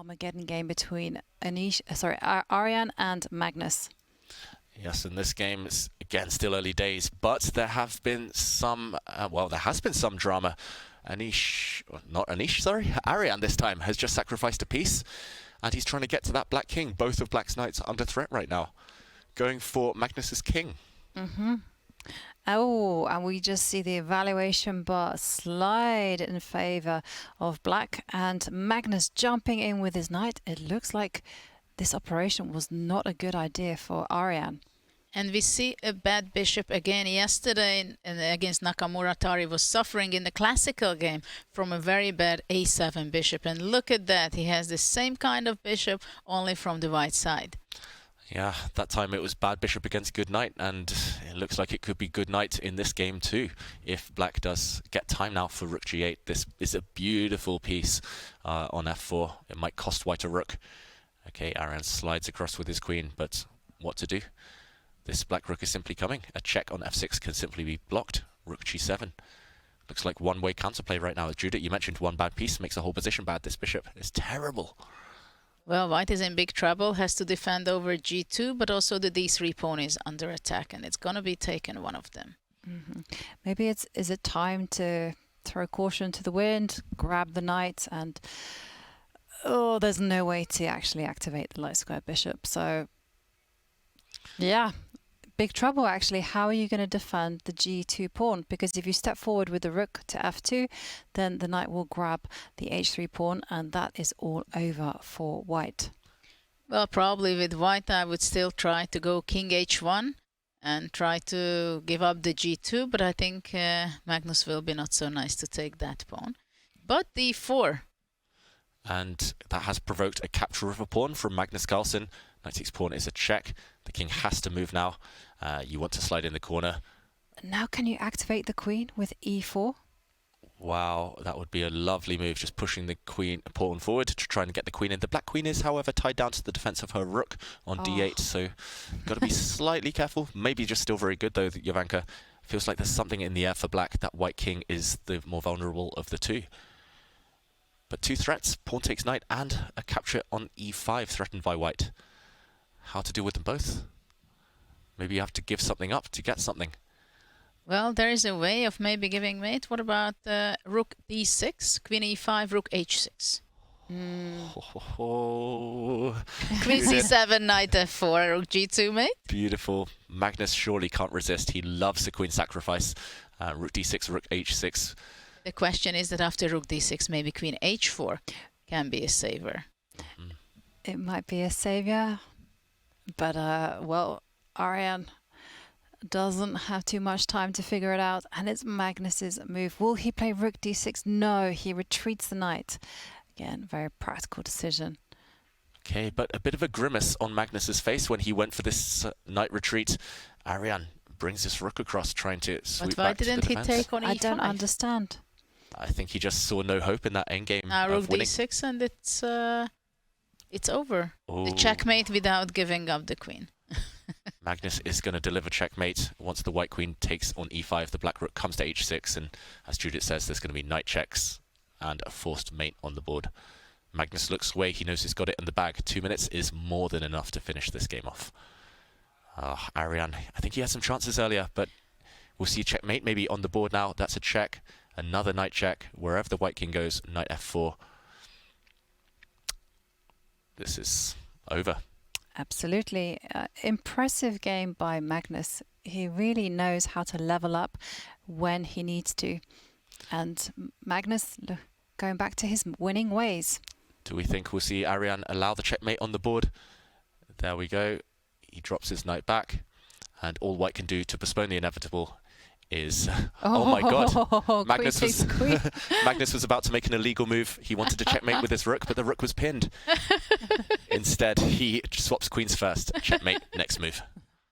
Armageddon game between Arian and Magnus. Yes, in this game, it's again still early days, but there have been some, there has been some drama. Arian this time has just sacrificed a piece, and he's trying to get to that Black King. Both of Black's knights are under threat right now, going for Magnus's king. Oh, and we just see the evaluation bar slide in favor of Black, and Magnus jumping in with his knight. It looks like this operation was not a good idea for Arian. And we see a bad bishop again. Yesterday against Nakamura, Tari was suffering in the classical game from a very bad a7 bishop. And look at that. He has the same kind of bishop, only from the white side. Yeah, that time it was bad bishop against good knight, and it looks like it could be good knight in this game too, if Black does get time now for rook g8. This is a beautiful piece on f4. It might cost white a rook. Okay, Arian slides across with his queen, but what to do? This black rook is simply coming. A check on f6 can simply be blocked. Rook g7. Looks like one-way counterplay right now. Judith, you mentioned one bad piece makes the whole position bad. This bishop is terrible. Well, white is in big trouble, has to defend over g2, but also the d3 pawn is under attack, and it's going to be taken, one of them. Maybe is it time to throw caution to the wind, grab the knight, and there's no way to actually activate the light square bishop. So, yeah, big trouble actually. How are you going to defend the g2 pawn? Because if you step forward with the rook to f2, then the knight will grab the h3 pawn, and that is all over for white. Well, probably with white, I would still try to go king h1 and try to give up the g2, but I think Magnus will be not so nice to take that pawn. But d4. And that has provoked a capture of a pawn from Magnus Carlsen. Knight takes pawn is a check. The king has to move now. You want to slide in the corner. Now can you activate the queen with e4? Wow, that would be a lovely move, just pushing the pawn forward to try and get the queen in. The black queen is, however, tied down to the defense of her rook on d8, so got to be slightly careful. Maybe just still very good, though, Jovanka. Feels like there's something in the air for black. That white king is the more vulnerable of the two. But two threats, pawn takes knight, and a capture on e5 threatened by white. How to deal with them both? Maybe you have to give something up to get something. Well, there is a way of maybe giving mate. What about rook d6, queen e5, rook h6? Queen c7, knight f4, rook g2, mate. Beautiful. Magnus surely can't resist. He loves the queen sacrifice. Rook d6, rook h6. The question is that after rook d6, maybe queen h4 can be a saver. It might be a savior, but well, Arian doesn't have too much time to figure it out, and it's Magnus's move. Will he play rook d6? No, he retreats the knight. Again, very practical decision. Okay, but a bit of a grimace on Magnus's face when he went for this knight retreat. Arian brings this rook across, trying to sweep back to the defense. Why didn't he take on e5? I don't understand. I think he just saw no hope in that endgame rook of winning. d6, and it's over. Oh. The checkmate without giving up the queen. Magnus is going to deliver checkmate once the white queen takes on e5. The black rook comes to h6, and as Judith says, there's going to be knight checks and a forced mate on the board. Magnus looks away. He knows he's got it in the bag. 2 minutes is more than enough to finish this game off. Arian, I think he had some chances earlier, but we'll see checkmate maybe on the board now. That's a check. Another knight check. Wherever the white king goes, knight f4. This is over. Absolutely. Impressive game by Magnus. He really knows how to level up when he needs to. And Magnus going back to his winning ways. Do we think we'll see Arian allow the checkmate on the board? There we go. He drops his knight back. And all white can do to postpone the inevitable is... Oh my god. Magnus was about to make an illegal move. He wanted to checkmate with his rook, but the rook was pinned. Instead, he swaps queens first. Checkmate, next move.